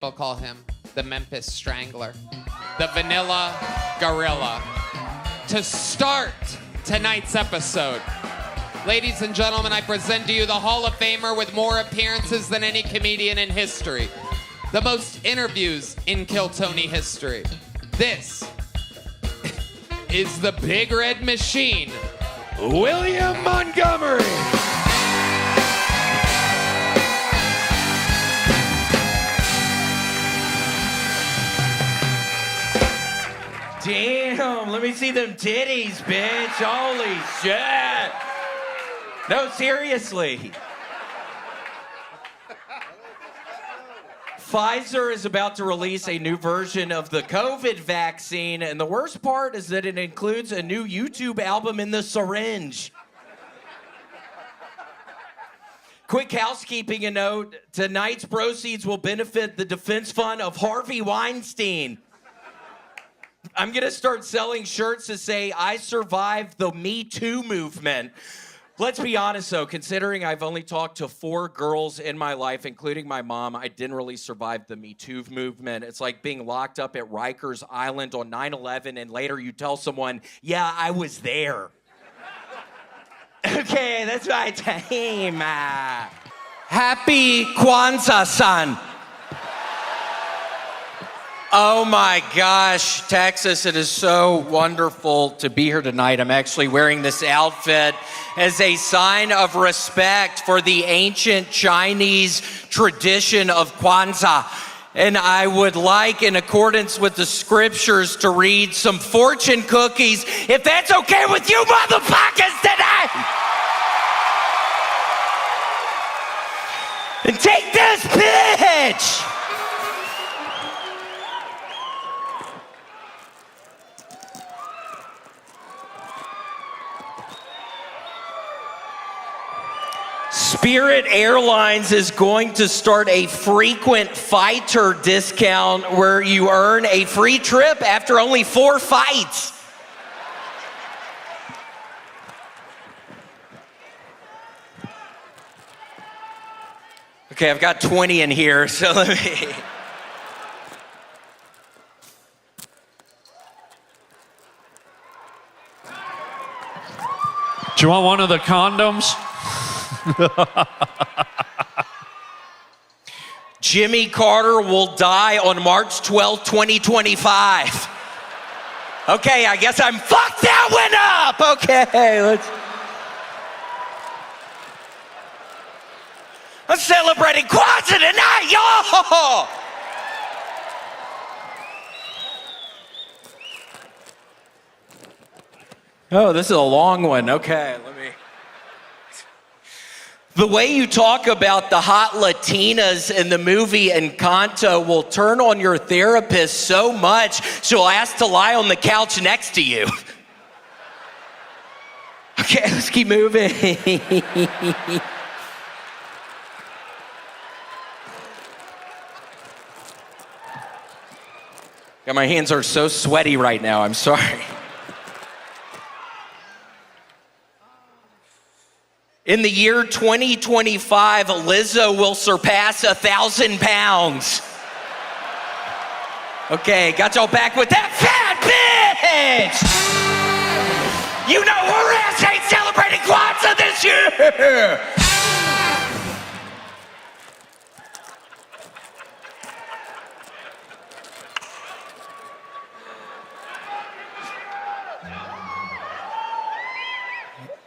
People call him the Memphis Strangler, the Vanilla Gorilla. To start tonight's episode, ladies and gentlemen, I present to you the Hall of Famer with more appearances than any comedian in history, the most interviews in Kill Tony history. This is the Big Red Machine, William Montgomery. Damn, let me see them titties, bitch. Holy shit. No, seriously. Pfizer is about to release a new version of the COVID vaccine, and the worst part is that it includes a new YouTube album in the syringe. Quick housekeeping a note. Tonight's proceeds will benefit the defense fund of Harvey Weinstein. I'm gonna start selling shirts that say, I survived the Me Too movement. Let's be honest though, considering I've only talked to 4 girls in my life, including my mom, I didn't really survive the Me Too movement. It's like being locked up at Rikers Island on 9/11 and later you tell someone, yeah, I was there. Okay, that's my time. Happy Kwanzaa, son. Oh my gosh, Texas, it is so wonderful to be here tonight. I'm actually wearing this outfit as a sign of respect for the ancient Chinese tradition of Kwanzaa. And I would like, in accordance with the scriptures, to read some fortune cookies, if that's okay with you motherfuckers tonight. And take this, bitch! Spirit Airlines is going to start a frequent fighter discount where you earn a free trip after only 4 fights. Okay, I've got 20 in here, so let me... Do you want one of the condoms? Jimmy Carter will die on March 12, 2025. Okay, I guess I'm fucked that one up. Okay, let's celebrating Kwanzaa tonight, y'all. Oh, this is a long one. Okay, let me... The way you talk about the hot Latinas in the movie Encanto will turn on your therapist so much she'll ask to lie on the couch next to you. Okay, let's keep moving. God, my hands are so sweaty right now, I'm sorry. In the year 2025, Lizzo will surpass 1,000 pounds. Okay, got y'all back with that fat bitch! You know her ass ain't celebrating Kwanzaa this year!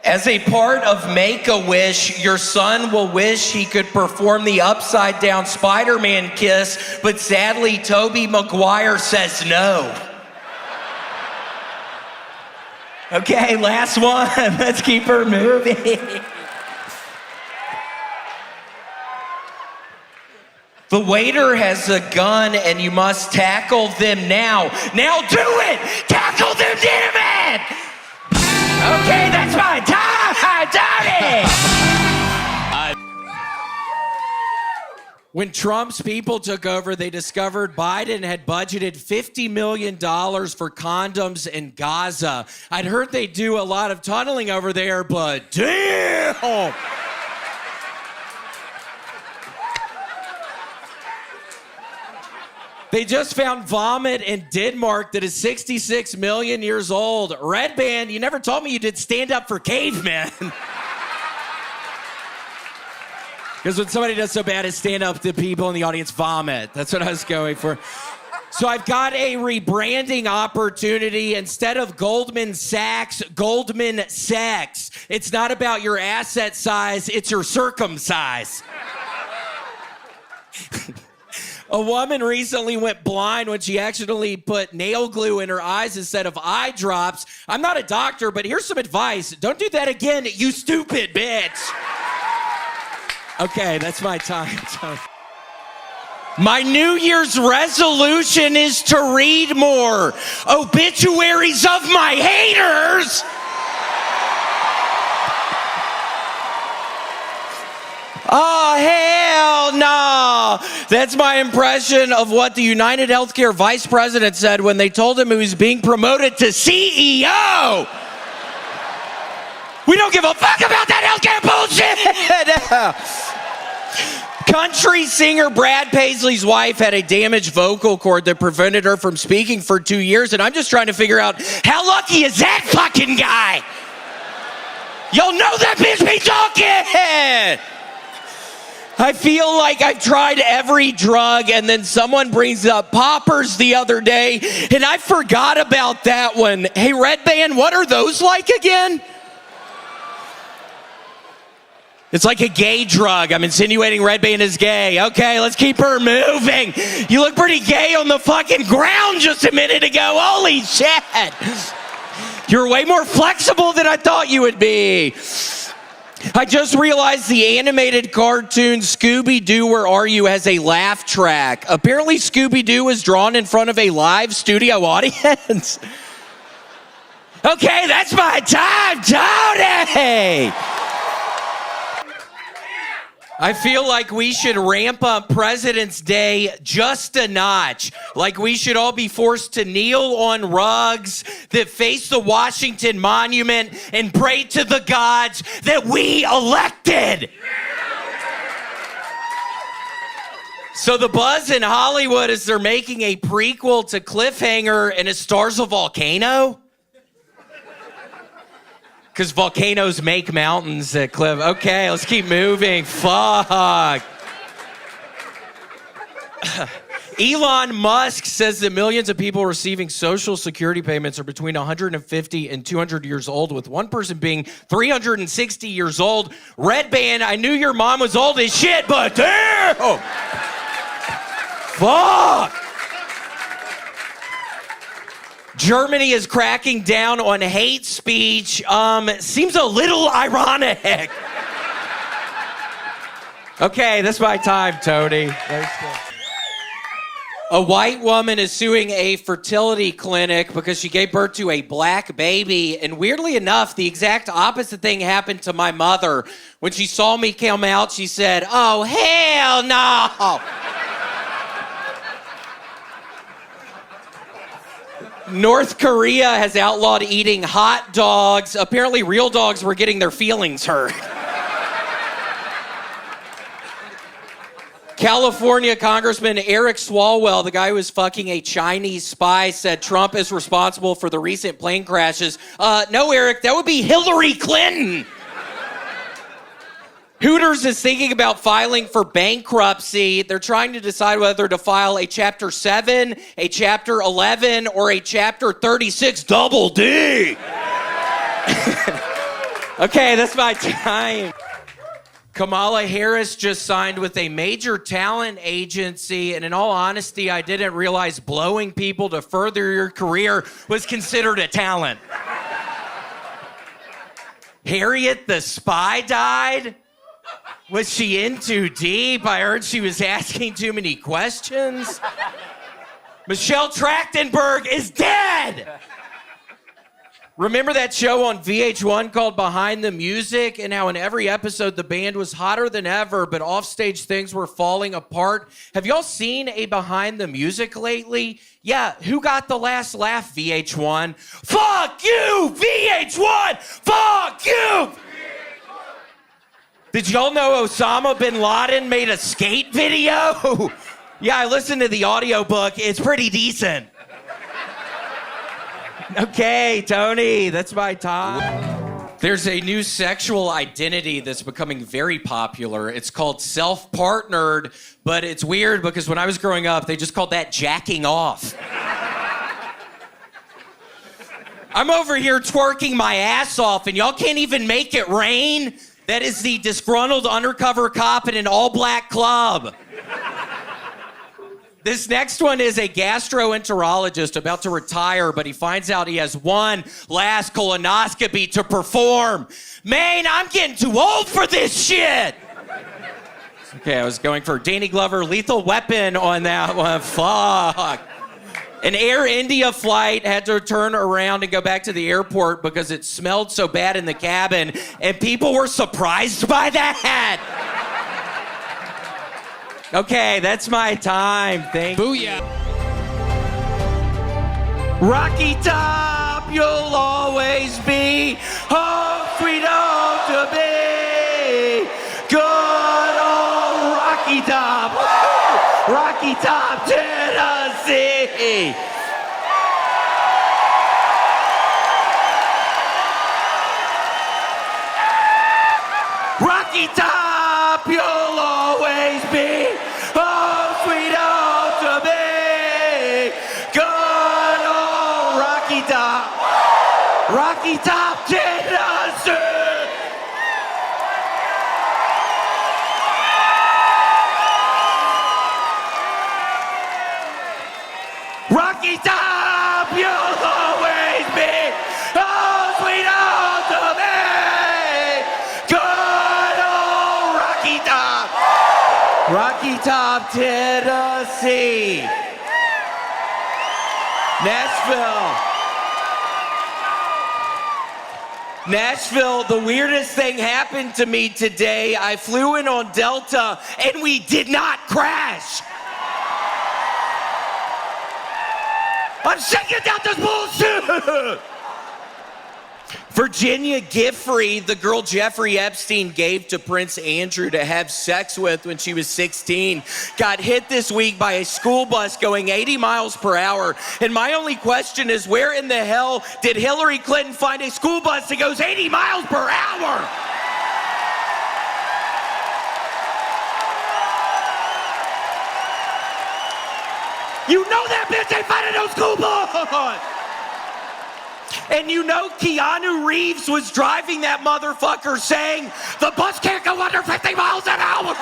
As a part of Make-A-Wish, your son will wish he could perform the upside-down Spider-Man kiss, but sadly, Tobey Maguire says no. Okay, last one. Let's keep her moving. The waiter has a gun and you must tackle them now. Now do it! Tackle them, damn it! Okay, that's my time, Donnie! When Trump's people took over, they discovered Biden had budgeted $50 million for condoms in Gaza. I'd heard they do a lot of tunneling over there, but damn! They just found vomit in Denmark that is 66 million years old. Redban, you never told me you did stand up for cavemen. Because when somebody does so bad as stand up to people in the audience vomit. That's what I was going for. So I've got a rebranding opportunity. Instead of Goldman Sachs, Goldman Sex. It's not about your asset size, it's your circumcise. A woman recently went blind when she accidentally put nail glue in her eyes instead of eye drops. I'm not a doctor, but here's some advice. Don't do that again, you stupid bitch. Okay, that's my time. My New Year's resolution is to read more obituaries of my haters. Oh, hell no. That's my impression of what the United Healthcare vice president said when they told him he was being promoted to CEO. We don't give a fuck about that healthcare bullshit. Country singer Brad Paisley's wife had a damaged vocal cord that prevented her from speaking for 2 years, and I'm just trying to figure out how lucky is that fucking guy? Y'all know that bitch be talking. I feel like I've tried every drug, and then someone brings up poppers the other day, and I forgot about that one. Hey, Redban, what are those like again? It's like a gay drug. I'm insinuating Redban is gay. Okay, let's keep her moving. You look pretty gay on the fucking ground just a minute ago. Holy shit. You're way more flexible than I thought you would be. I just realized the animated cartoon Scooby-Doo, Where Are You? Has a laugh track. Apparently Scooby-Doo was drawn in front of a live studio audience. Okay, that's my time, Tony! I feel like we should ramp up President's Day just a notch. Like we should all be forced to kneel on rugs that face the Washington Monument and pray to the gods that we elected. So the buzz in Hollywood is they're making a prequel to Cliffhanger and it stars a volcano. Because volcanoes make mountains at Cliff. Okay, let's keep moving. Fuck. Elon Musk says that millions of people receiving Social Security payments are between 150 and 200 years old, with one person being 360 years old. Redban, I knew your mom was old as shit, but damn! Oh. Fuck! Germany is cracking down on hate speech. Seems a little ironic. Okay, that's my time, Tony. A white woman is suing a fertility clinic because she gave birth to a black baby. And weirdly enough, the exact opposite thing happened to my mother. When she saw me come out, she said, "Oh, hell no." North Korea has outlawed eating hot dogs. Apparently, real dogs were getting their feelings hurt. California Congressman Eric Swalwell, the guy who was fucking a Chinese spy, said Trump is responsible for the recent plane crashes. No, Eric, that would be Hillary Clinton. Hooters is thinking about filing for bankruptcy. They're trying to decide whether to file a Chapter 7, a Chapter 11, or a Chapter 36 double D. Okay, that's my time. Kamala Harris just signed with a major talent agency, and in all honesty, I didn't realize blowing people to further your career was considered a talent. Harriet the Spy died? Was she in too deep? I heard she was asking too many questions. Michelle Trachtenberg is dead! Remember that show on VH1 called Behind the Music, and how in every episode the band was hotter than ever, but offstage things were falling apart? Have y'all seen a Behind the Music lately? Yeah, who got the last laugh, VH1? Fuck you, VH1! Fuck you! Did y'all know Osama bin Laden made a skate video? Yeah, I listened to the audiobook. It's pretty decent. Okay, Tony, that's my time. There's a new sexual identity that's becoming very popular. It's called self-partnered, but it's weird because when I was growing up, they just called that jacking off. I'm over here twerking my ass off, and y'all can't even make it rain? That is the disgruntled undercover cop in an all-black club. This next one is a gastroenterologist about to retire, but he finds out he has one last colonoscopy to perform. Man, I'm getting too old for this shit. Okay, I was going for Danny Glover, Lethal Weapon on that one. Fuck. An Air India flight had to turn around and go back to the airport because it smelled so bad in the cabin, and people were surprised by that. Okay, that's my time. Thank you. Booyah. Rocky Top, you'll always be home sweet home to be. Good old Rocky Top. Woo! Rocky Top, Tennessee. Rocky Top, you'll always be home sweet home to be. Good old Rocky Top. Rocky Top, Tennessee. Rocky Top, you'll always be home sweet home to me. Good old Rocky Top. Rocky Top, Tennessee. Nashville, the weirdest thing happened to me today. I flew in on Delta and we did not crash. I'm sick of this bullshit. Virginia Giffrey, the girl Jeffrey Epstein gave to Prince Andrew to have sex with when she was 16, got hit this week by a school bus going 80 miles per hour. And my only question is, where in the hell did Hillary Clinton find a school bus that goes 80 miles per hour? You know that bitch ain't finding no school bus! And you know Keanu Reeves was driving that motherfucker saying, the bus can't go under 50 miles an hour!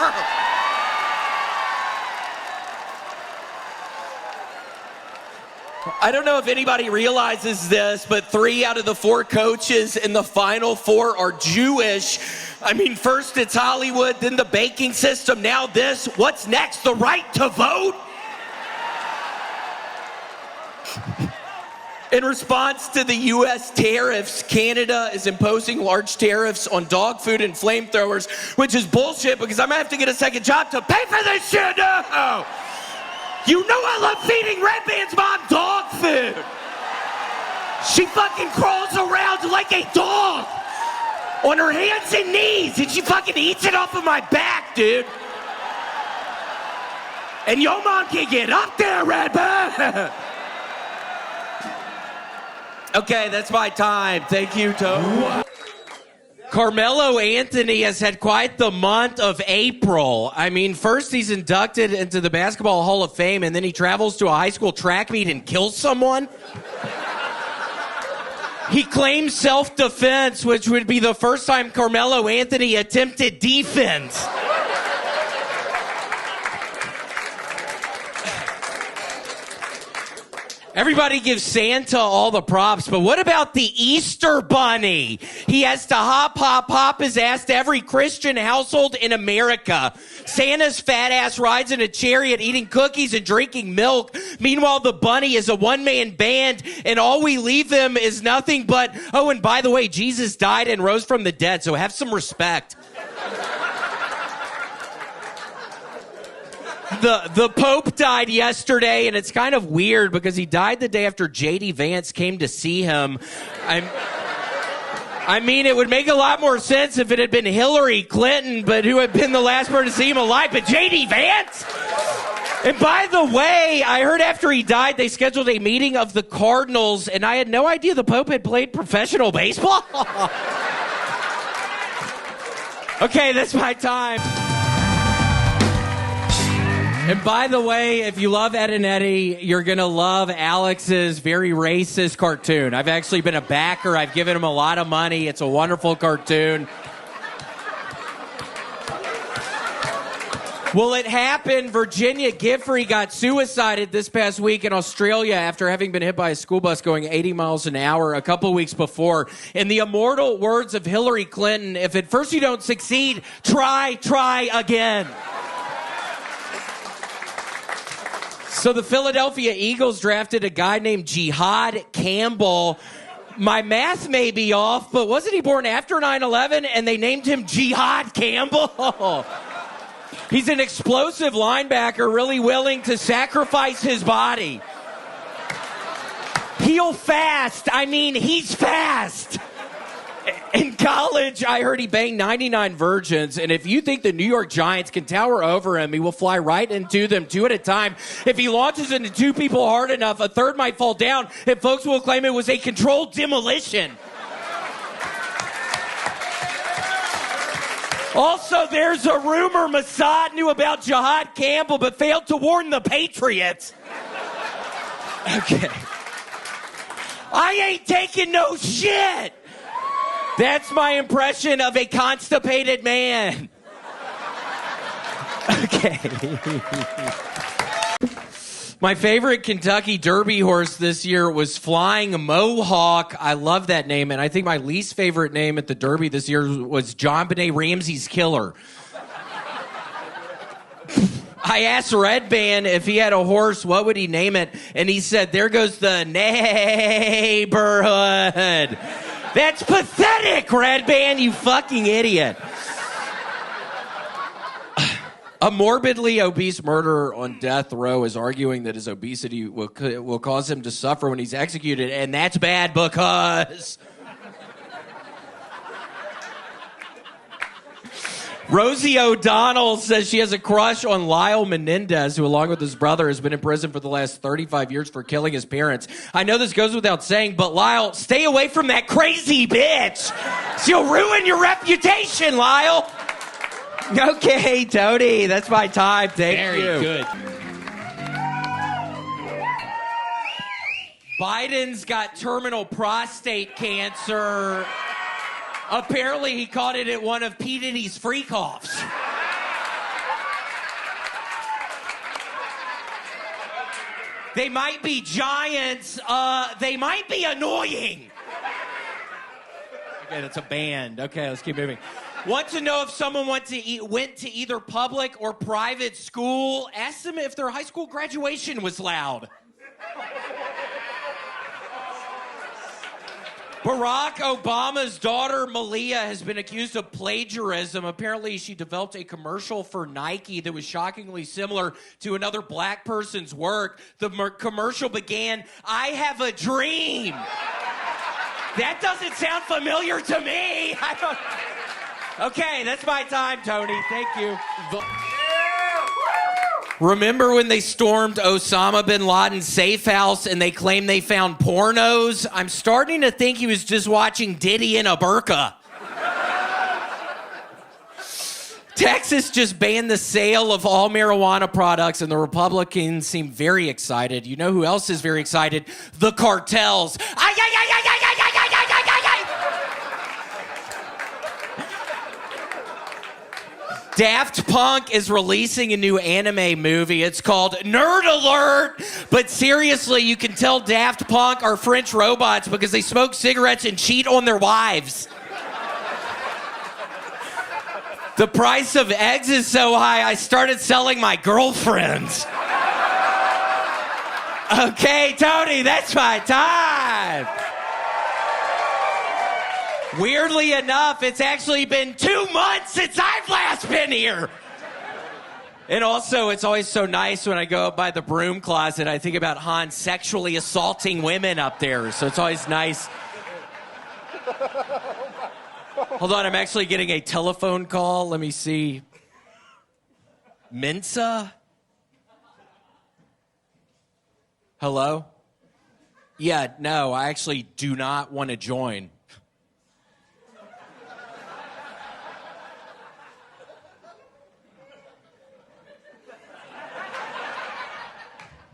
I don't know if anybody realizes this, but 3 out of the 4 coaches in the Final Four are Jewish. I mean, first it's Hollywood, then the banking system, now this. What's next? The right to vote? In response to the U.S. tariffs, Canada is imposing large tariffs on dog food and flamethrowers, which is bullshit because I'm gonna have to get a second job to pay for this shit now. You know I love feeding Redban's mom dog food. She fucking crawls around like a dog on her hands and knees, and she fucking eats it off of my back, dude. And your mom can get up there, Redban. Okay, that's my time. Thank you, Tony. Carmelo Anthony has had quite the month of April. I mean, first he's inducted into the Basketball Hall of Fame, and then he travels to a high school track meet and kills someone. He claims self-defense, which would be the first time Carmelo Anthony attempted defense. Everybody gives Santa all the props, but what about the Easter Bunny? He has to hop his ass to every Christian household in America. Santa's fat ass rides in a chariot eating cookies and drinking milk. Meanwhile, the bunny is a one-man band, and all we leave him is nothing but, oh, and by the way, Jesus died and rose from the dead, so have some respect. The Pope died yesterday, and it's kind of weird because he died the day after J.D. Vance came to see him. I mean, it would make a lot more sense if it had been Hillary Clinton, but who had been the last person to see him alive, but J.D. Vance? And by the way, I heard after he died, they scheduled a meeting of the Cardinals, and I had no idea the Pope had played professional baseball. Okay, that's my time. And by the way, if you love Ed and Eddie, you're going to love Alex's very racist cartoon. I've actually been a backer. I've given him a lot of money. It's a wonderful cartoon. Well, it happened. Virginia Giffrey got suicided this past week in Australia after having been hit by a school bus going 80 miles an hour a couple weeks before. In the immortal words of Hillary Clinton, if at first you don't succeed, try again. So the Philadelphia Eagles drafted a guy named Jihad Campbell. My math may be off, but wasn't he born after 9/11 and they named him Jihad Campbell? He's an explosive linebacker, really willing to sacrifice his body. He'll fast. I mean, he's fast. In college, I heard he banged 99 virgins, and if you think the New York Giants can tower over him, he will fly right into them, 2 at a time. If he launches into 2 people hard enough, a third might fall down, and folks will claim it was a controlled demolition. Also, there's a rumor Mossad knew about Jihad Campbell but failed to warn the Patriots. Okay. I ain't taking no shit. That's my impression of a constipated man. Okay. My favorite Kentucky Derby horse this year was Flying Mohawk. I love that name, and I think my least favorite name at the Derby this year was John Benet Ramsey's Killer. I asked Redban if he had a horse, what would he name it? And he said, there goes the neighborhood. That's pathetic, Redban, you fucking idiot. A morbidly obese murderer on death row is arguing that his obesity will cause him to suffer when he's executed, and that's bad because... Rosie O'Donnell says she has a crush on Lyle Menendez, who, along with his brother, has been in prison for the last 35 years for killing his parents. I know this goes without saying, but Lyle, stay away from that crazy bitch. She'll ruin your reputation, Lyle. Okay, Tony, that's my time. Thank you. Very good. Biden's got terminal prostate cancer. Apparently, he caught it at one of P. Diddy's freak-offs. They might be giants. They might be annoying. Okay, that's a band. Okay, let's keep moving. Want to know if someone went to either public or private school? Ask them if their high school graduation was loud. Barack Obama's daughter, Malia, has been accused of plagiarism. Apparently, she developed a commercial for Nike that was shockingly similar to another black person's work. The commercial began, "I have a dream." That doesn't sound familiar to me. Okay, that's my time, Tony. Thank you. Remember when they stormed Osama bin Laden's safe house and they claimed they found pornos? I'm starting to think he was just watching Diddy in a burqa. Texas just banned the sale of all marijuana products, and the Republicans seem very excited. You know who else is very excited? The cartels. Daft Punk is releasing a new anime movie. It's called Nerd Alert. But seriously, you can tell Daft Punk are French robots because they smoke cigarettes and cheat on their wives. The price of eggs is so high, I started selling my girlfriends. Okay, Tony, that's my time. Weirdly enough, it's actually been 2 months since I've last been here. And also, it's always so nice when I go up by the broom closet, I think about Han sexually assaulting women up there. So it's always nice. Hold on, I'm actually getting a telephone call. Let me see. Mensa? Hello? Yeah, no, I actually do not want to join.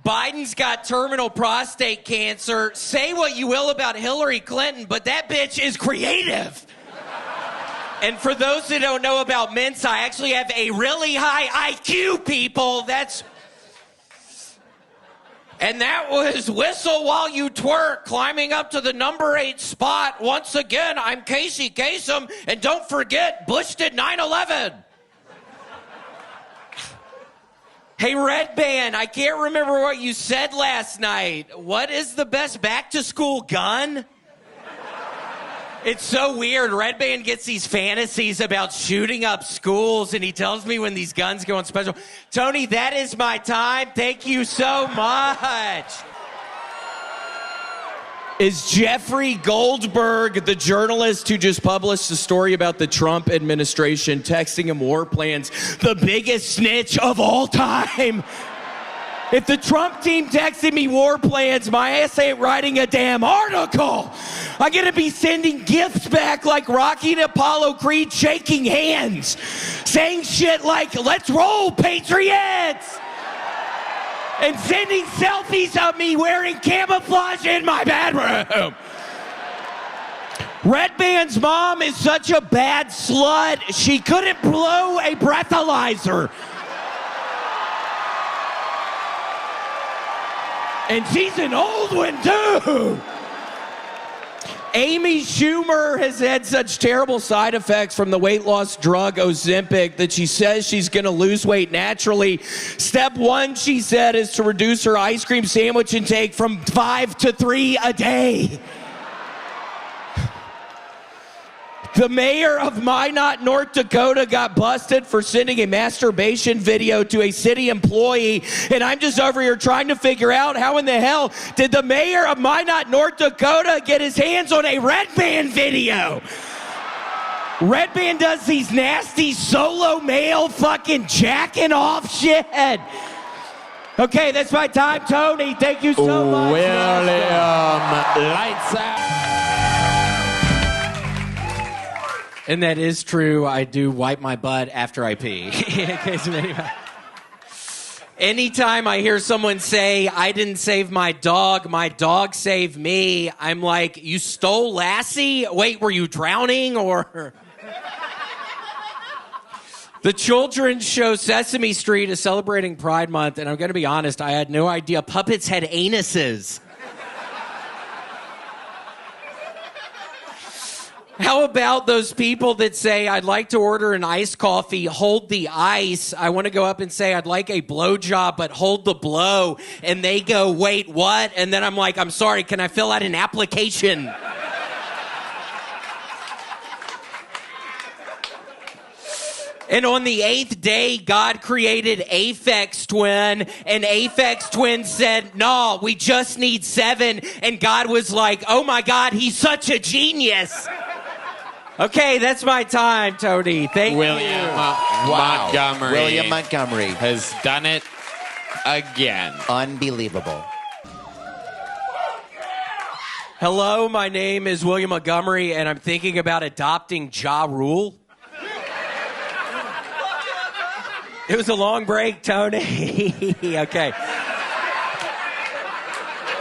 Biden's got terminal prostate cancer. Say what you will about Hillary Clinton, but that bitch is creative. And for those that don't know about mints, I actually have a really high IQ, people. And that was Whistle While You Twerk, climbing up to the number 8 spot. Once again, I'm Casey Kasem, and don't forget, Bush did 9/11. Hey, Redban, I can't remember what you said last night. What is the best back-to-school gun? It's so weird. Redban gets these fantasies about shooting up schools, and he tells me when these guns go on special. Tony, that is my time. Thank you so much. Is Jeffrey Goldberg, the journalist who just published a story about the Trump administration texting him war plans, the biggest snitch of all time? If the Trump team texted me war plans, my ass ain't writing a damn article. I'm gonna be sending gifts back like Rocky and Apollo Creed shaking hands, saying shit like, let's roll, Patriots! And sending selfies of me wearing camouflage in my bedroom. Redban's mom is such a bad slut, she couldn't blow a breathalyzer. And she's an old one, too. Amy Schumer has had such terrible side effects from the weight loss drug Ozempic that she says she's going to lose weight naturally. Step 1, she said, is to reduce her ice cream sandwich intake from 5 to 3 a day. The mayor of Minot, North Dakota got busted for sending a masturbation video to a city employee, and I'm just over here trying to figure out how in the hell did the mayor of Minot, North Dakota get his hands on a Redban video? Redban does these nasty solo male fucking jacking off shit. Okay, that's my time, Tony. Thank you so much. Lights out. And that is true. I do wipe my butt after I pee. In case of anybody. Anytime I hear someone say, I didn't save my dog saved me, I'm like, you stole Lassie? Wait, were you drowning or? The children's show Sesame Street is celebrating Pride Month, and I'm going to be honest, I had no idea puppets had anuses. How about those people that say, I'd like to order an iced coffee, hold the ice. I want to go up and say, I'd like a blowjob, but hold the blow. And they go, wait, what? And then I'm like, I'm sorry, can I fill out an application? And on the 8th day, God created Aphex Twin, and Aphex Twin said, no, we just need 7. And God was like, oh my God, he's such a genius. Okay, that's my time, Tony. Thank you. Montgomery. William Montgomery has done it again. Unbelievable. Hello, my name is William Montgomery, and I'm thinking about adopting Ja Rule. It was a long break, Tony. Okay.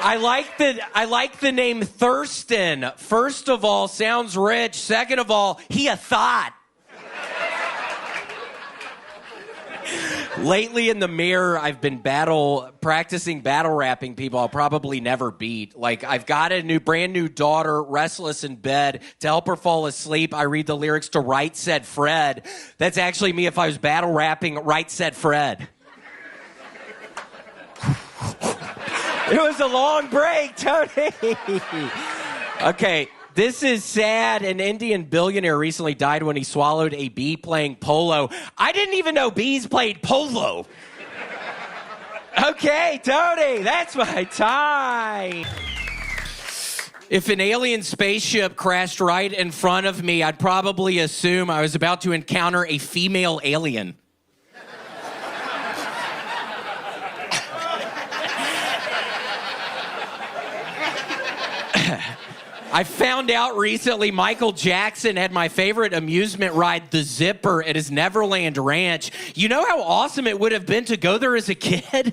I like the name Thurston. First of all, sounds rich. Second of all, he a thought. Lately in the mirror, I've been practicing battle rapping people I'll probably never beat. Like, I've got a brand new daughter, restless in bed. To help her fall asleep, I read the lyrics to Right Said Fred. That's actually me if I was battle rapping Right Said Fred. It was a long break, Tony. Okay, this is sad. An Indian billionaire recently died when he swallowed a bee playing polo. I didn't even know bees played polo. Okay, Tony, that's my time. If an alien spaceship crashed right in front of me, I'd probably assume I was about to encounter a female alien. I found out recently Michael Jackson had my favorite amusement ride, the Zipper, at his Neverland Ranch. You know how awesome it would have been to go there as a kid?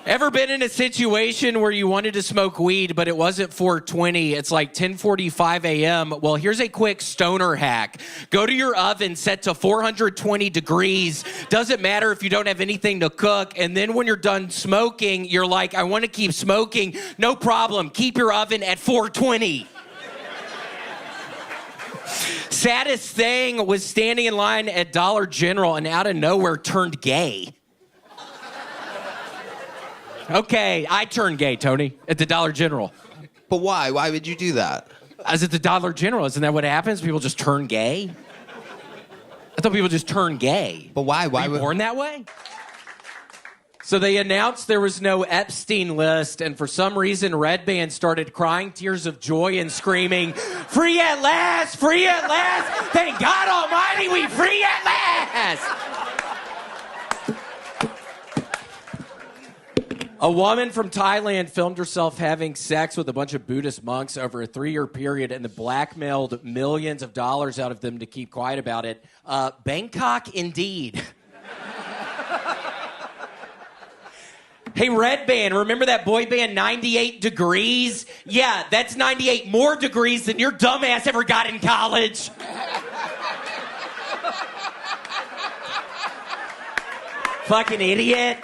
Ever been in a situation where you wanted to smoke weed, but it wasn't 4:20? It's like 10:45 a.m. Well, here's a quick stoner hack. Go to your oven set to 420 degrees. Doesn't matter if you don't have anything to cook. And then when you're done smoking, you're like, I want to keep smoking. No problem. Keep your oven at 420. Saddest thing was standing in line at Dollar General and out of nowhere turned gay. Okay, I turned gay, Tony, at the Dollar General. But why? Why would you do that? I was at the Dollar General. Isn't that what happens? People just turn gay? I thought people just turn gay. But why? Why were you born that way? So they announced there was no Epstein list, and for some reason, Redban started crying tears of joy and screaming, "Free at last! Free at last! Thank God Almighty, we free at last!" A woman from Thailand filmed herself having sex with a bunch of Buddhist monks over a 3-year period and blackmailed millions of dollars out of them to keep quiet about it. Bangkok indeed. Hey, Redban, remember that boy band 98 Degrees? Yeah, that's 98 more degrees than your dumbass ever got in college. Fucking idiot.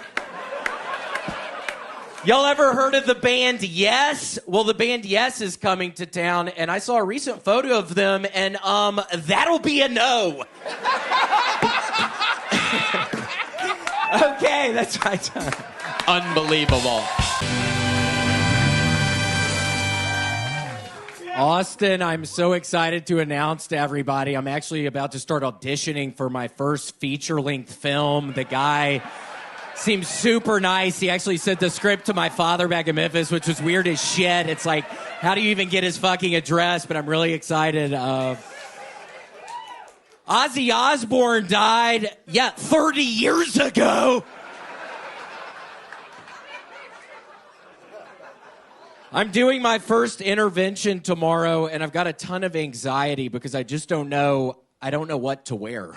Y'all ever heard of the band Yes? Well, the band Yes is coming to town, and I saw a recent photo of them, and that'll be a no. Okay, that's my time. Unbelievable. Austin, I'm so excited to announce to everybody I'm actually about to start auditioning for my first feature-length film. The guy seems super nice. He actually sent the script to my father back in Memphis, which was weird as shit. It's like, how do you even get his fucking address? But I'm really excited. Ozzy Osbourne died, 30 years ago. I'm doing my first intervention tomorrow, and I've got a ton of anxiety because I just don't know what to wear.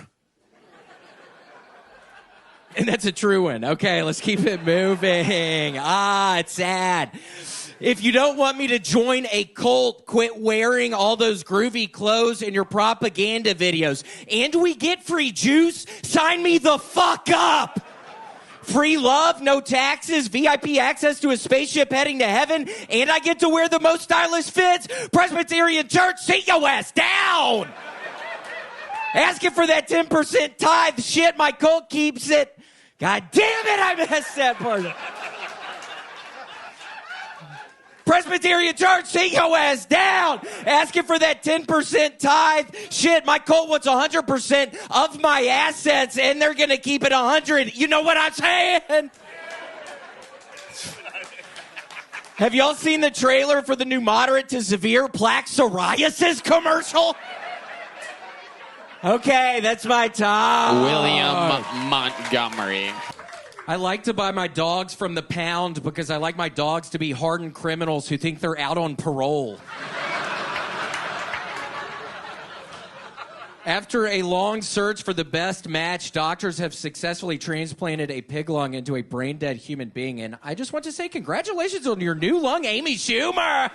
And that's a true one. Okay, let's keep it moving. It's sad. If you don't want me to join a cult, quit wearing all those groovy clothes in your propaganda videos. And we get free juice? Sign me the fuck up! Free love, no taxes, VIP access to a spaceship heading to heaven, and I get to wear the most stylish fits. Presbyterian Church, sit your ass down! Asking for that 10% tithe. Shit, my cult keeps it. God damn it, I missed that part. Presbyterian Church, sit your ass down. Asking for that 10% tithe. Shit, my cult wants 100% of my assets, and they're going to keep it 100. You know what I'm saying? Have y'all seen the trailer for the new moderate to severe plaque psoriasis commercial? Okay, that's my time. William Montgomery. I like to buy my dogs from the pound because I like my dogs to be hardened criminals who think they're out on parole. After a long search for the best match, doctors have successfully transplanted a pig lung into a brain-dead human being. And I just want to say congratulations on your new lung, Amy Schumer.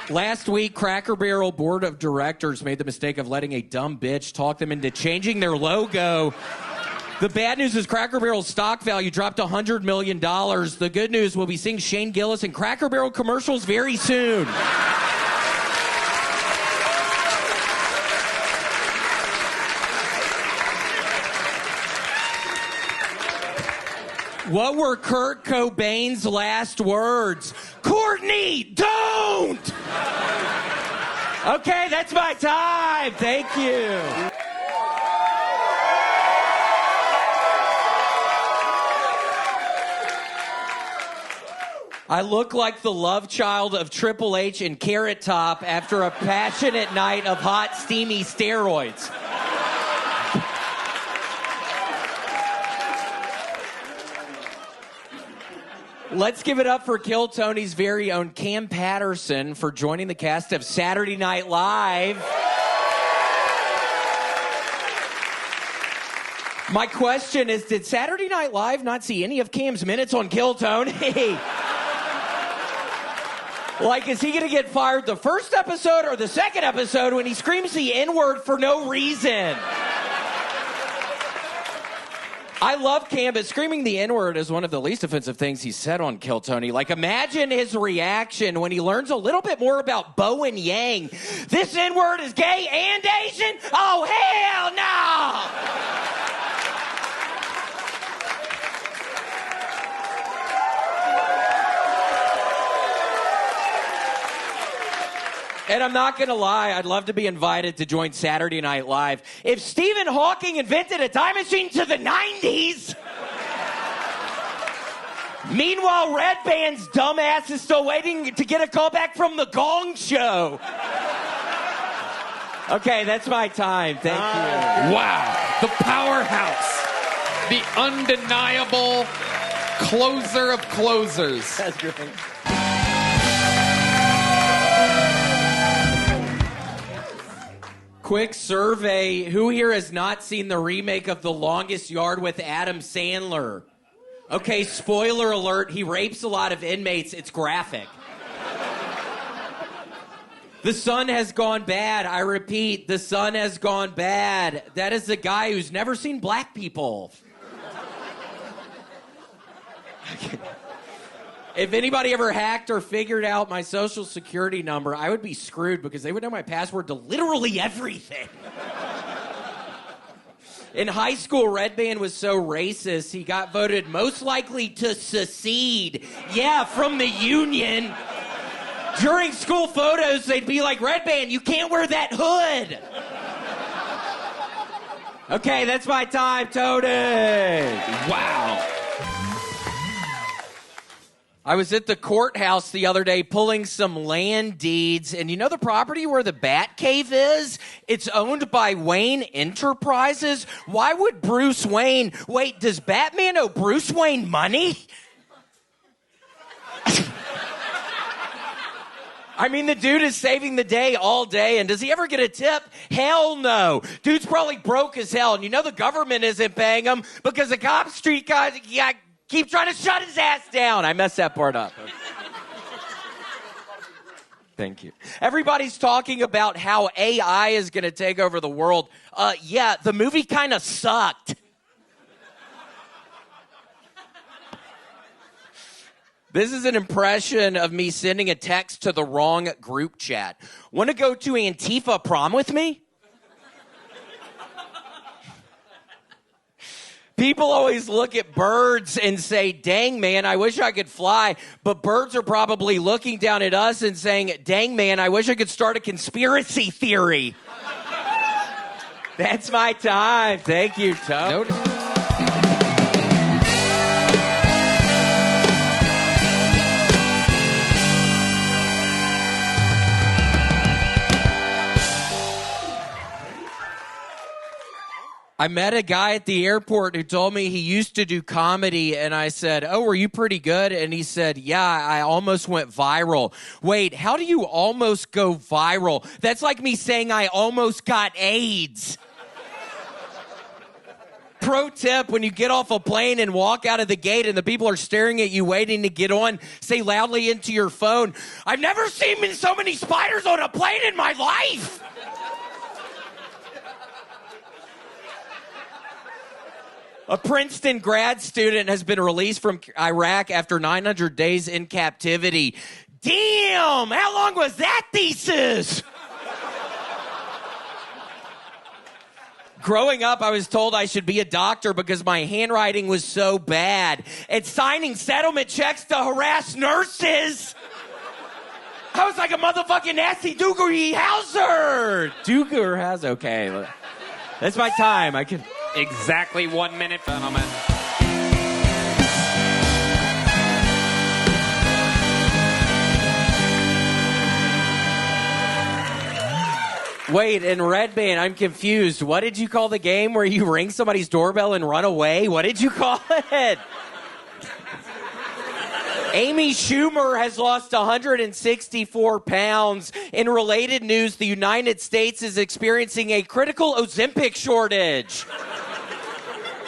Last week, Cracker Barrel board of directors made the mistake of letting a dumb bitch talk them into changing their logo. The bad news is Cracker Barrel's stock value dropped $100 million. The good news, we'll be seeing Shane Gillis in Cracker Barrel commercials very soon. What were Kurt Cobain's last words? Courtney, don't! Okay, that's my time. Thank you. I look like the love child of Triple H and Carrot Top after a passionate night of hot, steamy steroids. Let's give it up for Kill Tony's very own Cam Patterson for joining the cast of Saturday Night Live. My question is, did Saturday Night Live not see any of Cam's minutes on Kill Tony? Like, is he going to get fired the first episode or the second episode when he screams the N-word for no reason? I love Cam, but screaming the N-word is one of the least offensive things he said on Kill Tony. Like, imagine his reaction when he learns a little bit more about Bo and Yang. This N-word is gay and Asian? Oh, hell no! And I'm not going to lie, I'd love to be invited to join Saturday Night Live. If Stephen Hawking invented a time machine to the 90s, meanwhile, Redban's dumbass is still waiting to get a call back from the Gong Show. Okay, that's my time. Thank you. Wow. The powerhouse. The undeniable closer of closers. That's great. Quick survey. Who here has not seen the remake of The Longest Yard with Adam Sandler? Okay, spoiler alert. He rapes a lot of inmates. It's graphic. The sun has gone bad. I repeat, the sun has gone bad. That is the guy who's never seen black people. If anybody ever hacked or figured out my social security number, I would be screwed because they would know my password to literally everything. In high school, Redban was so racist, he got voted most likely to secede. Yeah, from the Union. During school photos, they'd be like, Redban, you can't wear that hood. Okay, that's my time, Tony. Wow. I was at the courthouse the other day pulling some land deeds, and you know the property where the Bat Cave is? It's owned by Wayne Enterprises. Why would Bruce Wayne... Wait, does Batman owe Bruce Wayne money? I mean, the dude is saving the day all day, and does he ever get a tip? Hell no. Dude's probably broke as hell, and you know the government isn't paying him because the cop street guys... keep trying to shut his ass down. I messed that part up. Thank you. Everybody's talking about how AI is going to take over the world. Yeah, the movie kind of sucked. This is an impression of me sending a text to the wrong group chat. Want to go to Antifa prom with me? People always look at birds and say, dang, man, I wish I could fly. But birds are probably looking down at us and saying, dang, man, I wish I could start a conspiracy theory. That's my time. Thank you, Tony. I met a guy at the airport who told me he used to do comedy, and I said, oh, were you pretty good? And he said, yeah, I almost went viral. Wait, how do you almost go viral? That's like me saying I almost got AIDS. Pro tip, when you get off a plane and walk out of the gate and the people are staring at you waiting to get on, say loudly into your phone, I've never seen so many spiders on a plane in my life. A Princeton grad student has been released from Iraq after 900 days in captivity. Damn! How long was that thesis? Growing up, I was told I should be a doctor because my handwriting was so bad. And signing settlement checks to harass nurses. I was like a motherfucking nasty Doogie Howser. Dooger has okay. That's my time. I can... Exactly 1 minute, gentlemen. Wait, in Redban, I'm confused. What did you call the game where you ring somebody's doorbell and run away? What did you call it? Amy Schumer has lost 164 pounds. In related news, the United States is experiencing a critical Ozempic shortage.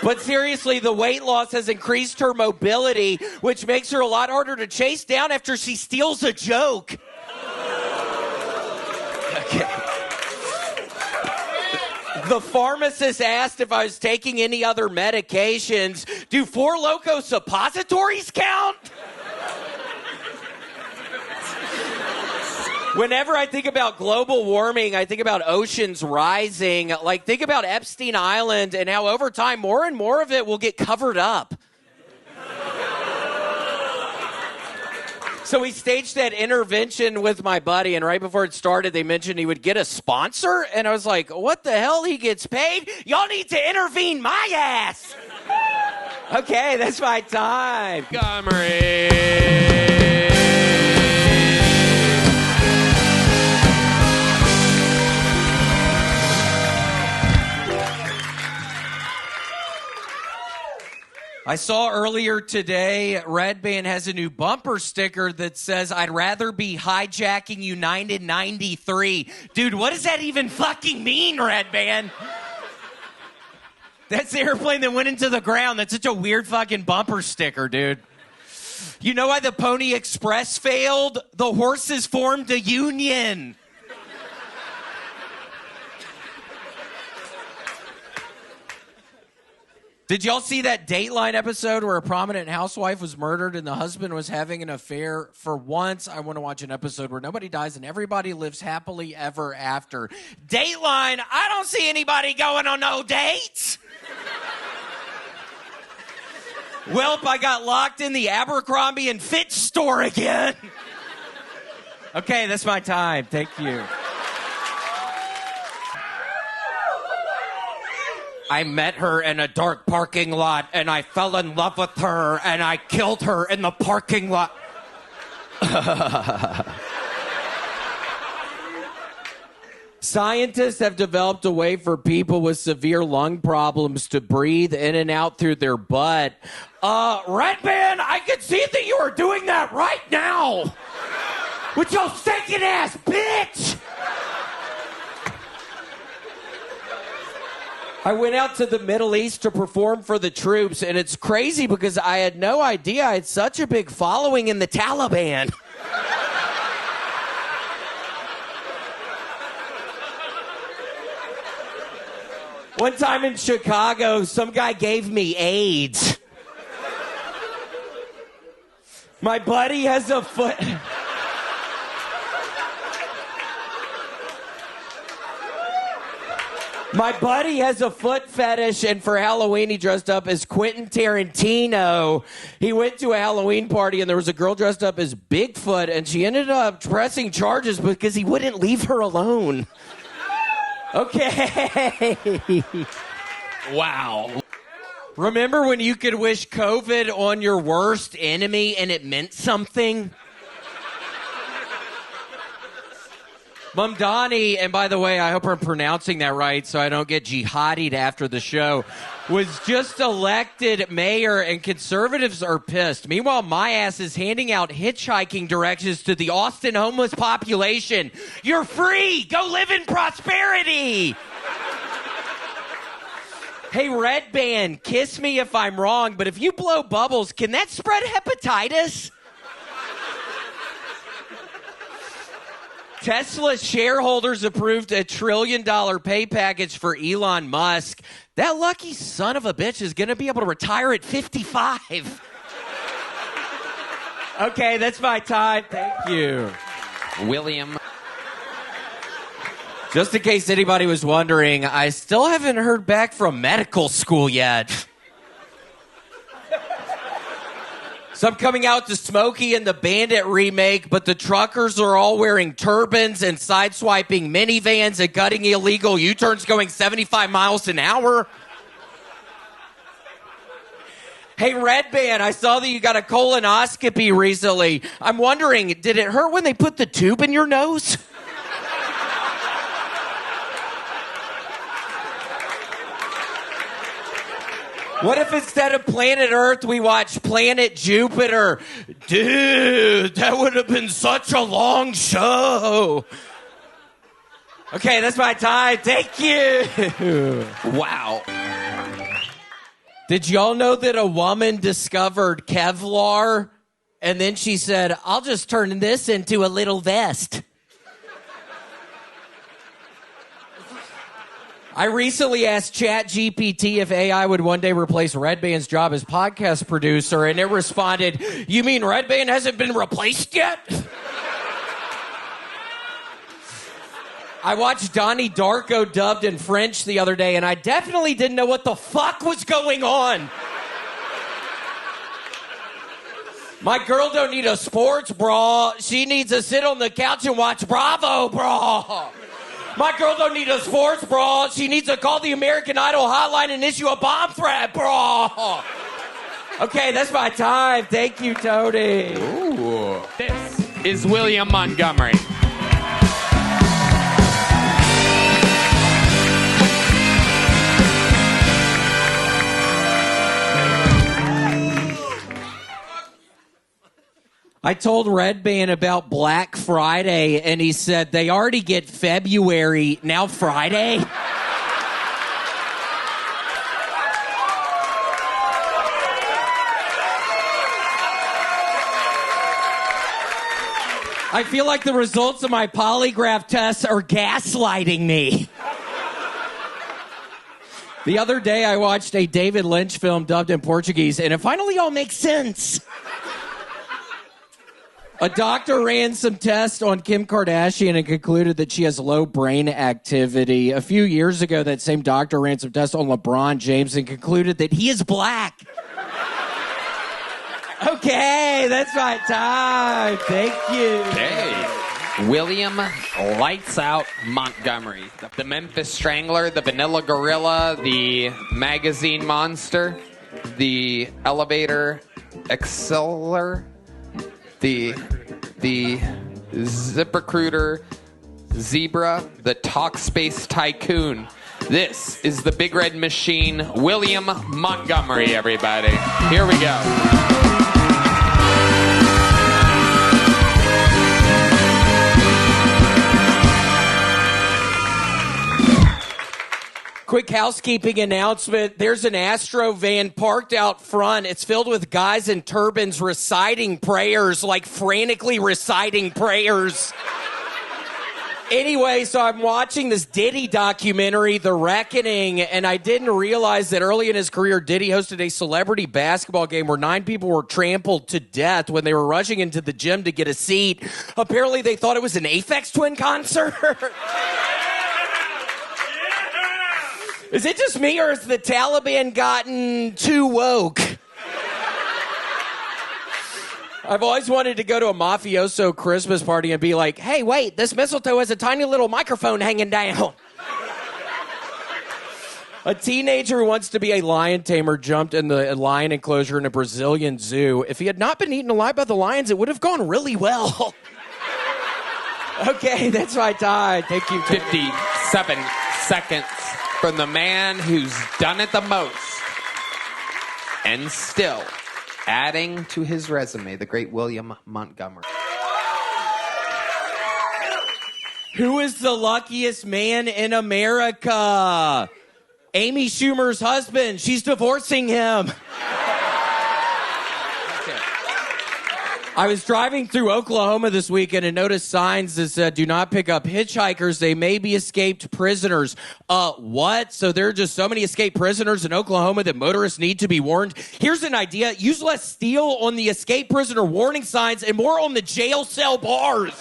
But seriously, the weight loss has increased her mobility, which makes her a lot harder to chase down after she steals a joke. Okay. The pharmacist asked if I was taking any other medications. Do Four Loko suppositories count? Whenever I think about global warming, I think about oceans rising. Like, think about Epstein Island and how over time more and more of it will get covered up. So we staged that intervention with my buddy, and right before it started, they mentioned he would get a sponsor, and I was like, what the hell? He gets paid? Y'all need to intervene my ass! Okay, that's my time. Montgomery. I saw earlier today, Redban has a new bumper sticker that says, I'd rather be hijacking United 93. Dude, what does that even fucking mean, Redban? That's the airplane that went into the ground. That's such a weird fucking bumper sticker, dude. You know why the Pony Express failed? The horses formed a union. Did y'all see that Dateline episode where a prominent housewife was murdered and the husband was having an affair? For once, I want to watch an episode where nobody dies and everybody lives happily ever after. Dateline, I don't see anybody going on no dates. Welp, I got locked in the Abercrombie and Fitch store again. Okay, that's my time. Thank you. I met her in a dark parking lot, and I fell in love with her, and I killed her in the parking lot. Scientists have developed a way for people with severe lung problems to breathe in and out through their butt. Redban, I can see that you are doing that right now. With your stinking ass, bitch! I went out to the Middle East to perform for the troops, and it's crazy because I had no idea I had such a big following in the Taliban. One time in Chicago, some guy gave me AIDS. My buddy has a foot... My buddy has a foot fetish, and for Halloween, he dressed up as Quentin Tarantino. He went to a Halloween party, and there was a girl dressed up as Bigfoot, and she ended up pressing charges because he wouldn't leave her alone. Okay. Wow. Remember when you could wish COVID on your worst enemy and it meant something? Mamdani, and by the way, I hope I'm pronouncing that right so I don't get jihadied after the show, was just elected mayor, and conservatives are pissed. Meanwhile, my ass is handing out hitchhiking directions to the Austin homeless population. You're free! Go live in prosperity! Hey, Redban, kiss me if I'm wrong, but if you blow bubbles, can that spread hepatitis? Tesla shareholders approved $1 trillion pay package for Elon Musk. That lucky son of a bitch is going to be able to retire at 55. Okay, that's my time. Thank you. William. Just in case anybody was wondering, I still haven't heard back from medical school yet. So I'm coming out to Smokey and the Bandit remake, but the truckers are all wearing turbans and sideswiping minivans and cutting illegal U-turns going 75 miles an hour. Hey, Redban, I saw that you got a colonoscopy recently. I'm wondering, did it hurt when they put the tube in your nose? What if instead of Planet Earth, we watch Planet Jupiter? Dude, that would have been such a long show. Okay, that's my time. Thank you. Wow. Did y'all know that a woman discovered Kevlar and then she said, I'll just turn this into a little vest? I recently asked ChatGPT if AI would one day replace Redban's job as podcast producer, and it responded, you mean Redban hasn't been replaced yet? I watched Donnie Darko dubbed in French the other day, and I definitely didn't know what the fuck was going on. My girl don't need a sports bra. She needs to sit on the couch and watch Bravo bra. My girl don't need a sports bra. She needs to call the American Idol hotline and issue a bomb threat bra. Okay, that's my time. Thank you, Tony. Ooh. This is William Montgomery. I told Redban about Black Friday, and he said they already get February, now Friday. I feel like the results of my polygraph tests are gaslighting me. The other day, I watched a David Lynch film dubbed in Portuguese, and it finally all makes sense. A doctor ran some tests on Kim Kardashian and concluded that she has low brain activity. A few years ago, that same doctor ran some tests on LeBron James and concluded that he is black. Okay, that's my time. Thank you. Hey. William Lights Out Montgomery. The Memphis Strangler, the Vanilla Gorilla, the Magazine Monster, the Elevator Exceller, the ZipRecruiter Zebra, the Talkspace Tycoon. This is the Big Red Machine, William Montgomery, everybody. Here we go. Quick housekeeping announcement. There's an Astro van parked out front. It's filled with guys in turbans reciting prayers, like frantically reciting prayers. Anyway, so I'm watching this Diddy documentary, The Reckoning, and I didn't realize that early in his career, Diddy hosted a celebrity basketball game where 9 people were trampled to death when they were rushing into the gym to get a seat. Apparently, they thought it was an Aphex Twin concert. Is it just me, or has the Taliban gotten too woke? I've always wanted to go to a mafioso Christmas party and be like, hey, wait, this mistletoe has a tiny little microphone hanging down. A teenager who wants to be a lion tamer jumped in the lion enclosure in a Brazilian zoo. If he had not been eaten alive by the lions, it would have gone really well. Okay, that's my time. Thank you. 57 seconds. From the man who's done it the most and still adding to his resume, the great William Montgomery. Who is the luckiest man in America? Amy Schumer's husband. She's divorcing him. I was driving through Oklahoma this weekend and noticed signs that said, do not pick up hitchhikers. They may be escaped prisoners. What? So there are just so many escaped prisoners in Oklahoma that motorists need to be warned? Here's an idea. Use less steel on the escaped prisoner warning signs and more on the jail cell bars.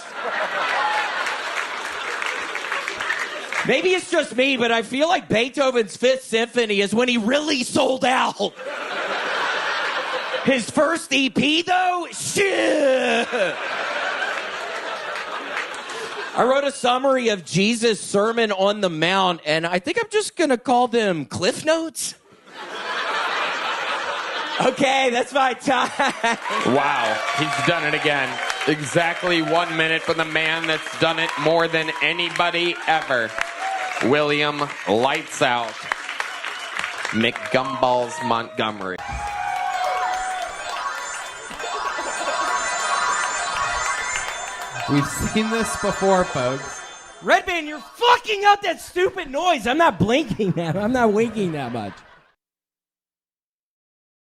Maybe it's just me, but I feel like Beethoven's Fifth Symphony is when he really sold out. His first EP, though? Shit! I wrote a summary of Jesus' Sermon on the Mount, and I think I'm just going to call them Cliff Notes. Okay, that's my time. Wow, he's done it again. Exactly 1 minute from the man that's done it more than anybody ever. William Lights Out McGumballs Montgomery. We've seen this before, folks. Redban, you're fucking up that stupid noise. I'm not blinking that. I'm not winking that much.